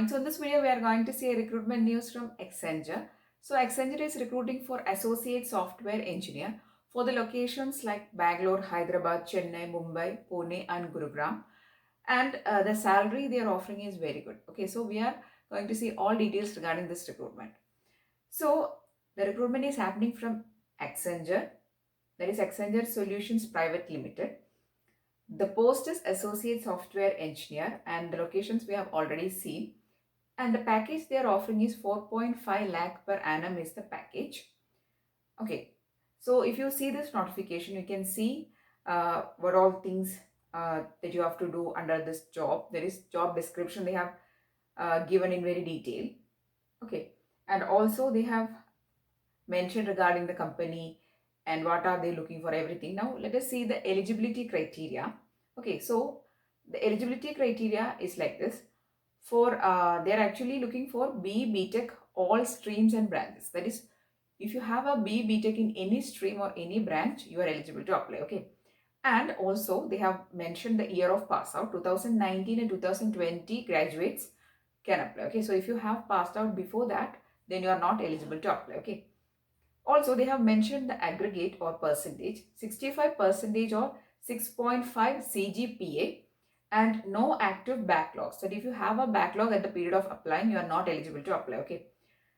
morning. So in this video, we are going to see a recruitment news from Accenture. So Accenture is recruiting for associate software engineer for the locations like Bangalore, Hyderabad, Chennai, Mumbai, Pune and Gurugram. And the salary they are offering is very good. Okay, so we are going to see all details regarding this recruitment. So the recruitment is happening from Accenture, that is Accenture Solutions Private Limited. The post is associate software engineer and the locations we have already seen. And the package they are offering is 4.5 lakh per annum is the package. Okay, so if you see this notification, you can see what all things that you have to do under this job. There is job description they have given in very detail. Okay, and also they have mentioned regarding the company and what are they looking for, everything. Now let us see the eligibility criteria. Okay, so the eligibility criteria is like this. For they are actually looking for B.Tech all streams and branches. That is, if you have a B.Tech in any stream or any branch, you are eligible to apply. Okay, and also they have mentioned the year of pass out. 2019 and 2020 graduates can apply. Okay, so if you have passed out before that, then you are not eligible to apply. Okay, also, they have mentioned the aggregate or percentage, 65% or 6.5 CGPA and no active backlogs. That if you have a backlog at the period of applying, you are not eligible to apply. Okay.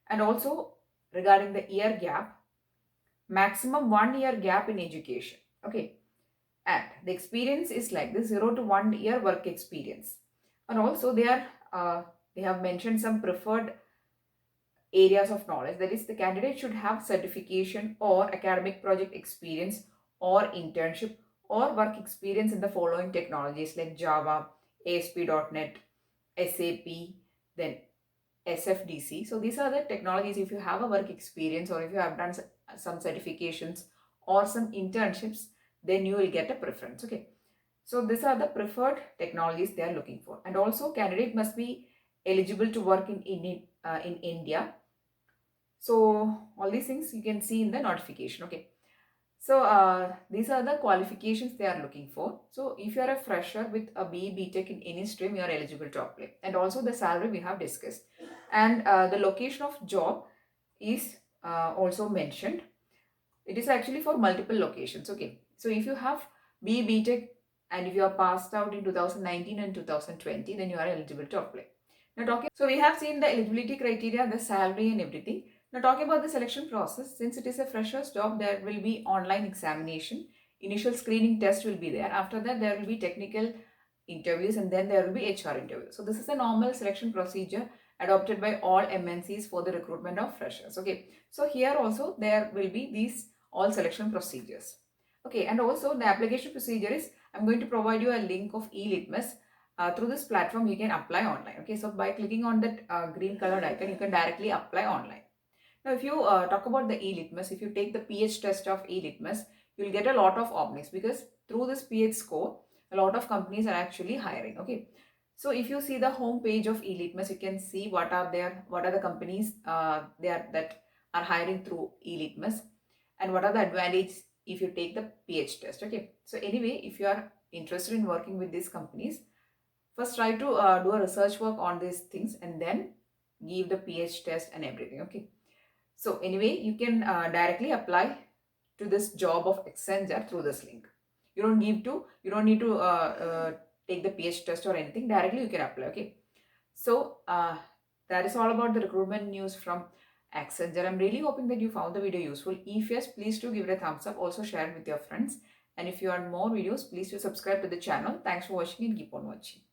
And also regarding the year gap, maximum 1 year gap in education. Okay. And the experience is like this, 0 to 1 year work experience. And also they have mentioned some preferred areas of knowledge. That is, the candidate should have certification or academic project experience or internship or work experience in the following technologies like Java, ASP.NET, SAP, then SFDC. So these are the technologies. If you have a work experience or if you have done some certifications or some internships, then you will get a preference. Okay. So these are the preferred technologies they are looking for. And also candidate must be eligible to work in India. So all these things you can see in the notification. Okay. So these are the qualifications they are looking for. So if you are a fresher with a B.Tech in any stream, you are eligible to apply. And also the salary we have discussed. And the location of job is also mentioned. It is actually for multiple locations. Okay. So if you have B.Tech and if you are passed out in 2019 and 2020, then you are eligible to apply. Now talking, so we have seen the eligibility criteria, the salary and everything. Now talking about the selection process, since it is a fresher's job, there will be online examination. Initial screening test will be there. After that, there will be technical interviews and then there will be HR interviews. So this is a normal selection procedure adopted by all MNCs for the recruitment of freshers. Okay. So here also there will be these all selection procedures. Okay. And also the application procedure is, I'm going to provide you a link of e-litmus. Through this platform, you can apply online. Okay. So by clicking on that green colored icon, you can directly apply online. Now, if you talk about the e-litmus, if you take the PH test of e-litmus, you will get a lot of openings because through this PH score, a lot of companies are actually hiring. Okay. So if you see the home page of e-litmus, you can see what are the companies that are hiring through e-litmus and what are the advantages if you take the PH test. Okay. So anyway, if you are interested in working with these companies, first try to do a research work on these things and then give the PH test and everything. Okay. So anyway, you can directly apply to this job of Accenture through this link. You don't need to take the PH test or anything. Directly you can apply. Okay. So that is all about the recruitment news from Accenture. I'm really hoping that you found the video useful. If yes, please do give it a thumbs up. Also share it with your friends. And if you want more videos, please do subscribe to the channel. Thanks for watching and keep on watching.